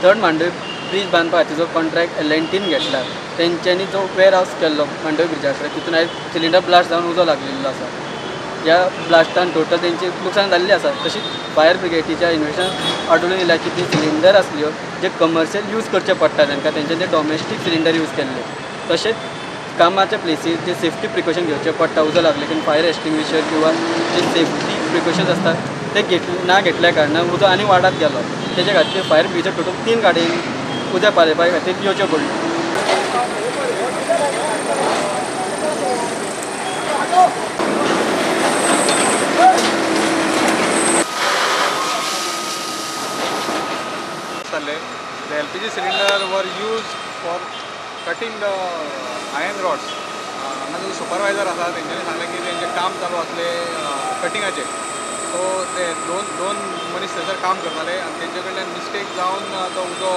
Third Mandvi bridge बांधपा खातीर जो contract L&Tन घेतला तेंच्यांनी जो वेअर हावस केल्लो मांडवी ब्रिजा कडेन तितून आयज सिलिंडर ब्लास्ट जावन उजो लागलेलो आसा. ह्या ब्लास्टान टोटल तेंची लुकसाण जाल्ली आसा. तशीच फायर ब्रिगेडीच्या इन्व्हेस्टिगेशन आढळून येयला की ती सिलिंडर आसल्यो जे कमर्शियल यूज करचे पडटा तांकां तेंचे ते डॉमेस्टीक सिलिंडर यूज केल्ले. तशेंच कामाच्या प्लेसीर जे सेफ्टी प्रिकॉशन घेवचे पडटा उजो लागले की फायर एक्सटिंग्विशर किंवा जे सेफ्टी प्रिकॉशन्स आसतात ते ना घेतल्या कारणान उजो आनी वाडत गेलो. तेच्या खातीर फायर ब्रिगेडच्या टोटल 3 गाडयांनी उद्या पालयपा खातीर येवचें पडलें. The LPG cylinder were used for cutting the iron rods. हांगा जो सुपरवायझर आसा तेंच्यांनी सांगलें की तेंचें काम चालू आसलें कटिंगाचें. सो ते दोन मनीस थंयसर काम करताले आनी तेंचे कडल्यान मिस्टेक जावन तो उजो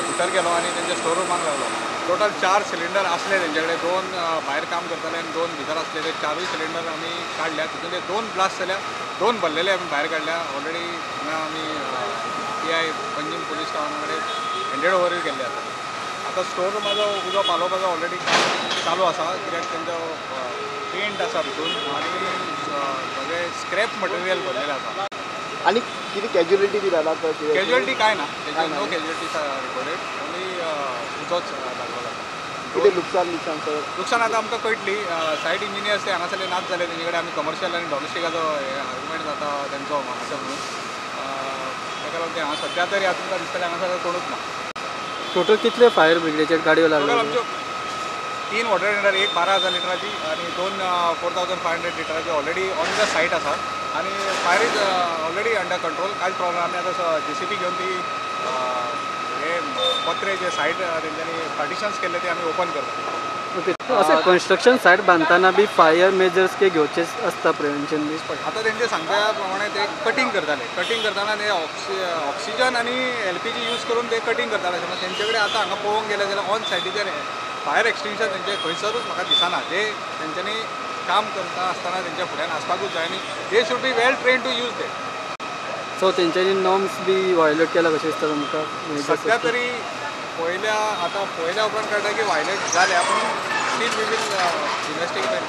भितर गेलो आनी तेंच्या स्टोर रुमाक लागलो. टोटल 4 सिलिंडर आसले तेंचे कडेन. 2 भायर काम करताले आनी 2 भितर आसले. ते 4 सिलिंडर आमी काडल्या. तितून ते 2 ब्लास्ट जाल्या. 2 भरलेले आमी भायर काडल्या. ऑलरेडी हांगा आमी PI पंजीम पुलीस स्टेशना कडेन हँडेड ओवर केल्ले आसा. आतां स्टोर रुमाचो उजो पालोवपाचो ऑलरेडी काम चालू आसा कित्याक तेंचो पेंट आसा भितून आनी सगळें स्क्रॅप मटेरियल भरलेलें आसा. आनी कितें कॅज्युअलिटी बी जाला तर कॅज्युअलिटी काय ना. तेजे नो कॅज्युअलिटीज रिकॉर्डेड. ओन्ली उजोच लागलो. कितें लुकसाण सर? लुकसाण आतां आमकां कळटली. सायट इंजिनियर्स ते हांगासरले नाच जाले. तेंचे कडेन आमी कमर्शियल आनी डॉमेस्टिकाचो आर्ग्युमेंट जाता तेंचो हांगासर म्हणून ताका लागून ते हांगा सद्या तरी आतां दिसतालें हांगासर कोणूच ना. टोटल कितले फायर ब्रिगेडीचे गाडयो लागले? टोटल आमच्यो 3 वॉटर टेंडर, एक 12,000 लिटराची आनी 2 4,500 लिटराची ऑलरेडी ऑन द सायट आसा आनी fire is already under control. कांयच प्रॉब्लम आमी आतां JCB घेवन ती हे पत्रे जे सायट तेंच्यांनी पार्टिशन्स केल्ले ते आमी ओपन करता. ओके. अशें कन्स्ट्रक्शन सायट बांदतना बी फायर मेजर्स के घेवचेच आसता प्रिव्हेन्शन बी? आतां तेंचे सांगता प्रमाणे ते कटिंग करताले. कटिंग करतना ते ऑक्सिजन आनी LPG यूज करून ते कटिंग करताले. समज तेंचे कडेन आतां हांगा पळोवंक गेले जाल्यार ऑन सायटीचेर फायर एक्सटिंग्विशर तेंचे खंयसरूच म्हाका दिसना. जे तेंच्यांनी काम करता आसतना तेंच्या फुड्यान आसपाकूच जाय आनी they should be well train to use they. So तेंच्यांनी नॉर्म्स बी वायोलेट केला कशें दिसता तुमकां? सद्या तरी पयल्या उपरांत कळटा की वायलेट जाल्या पूण स्टील वी वील इन्वेस्टिगेट.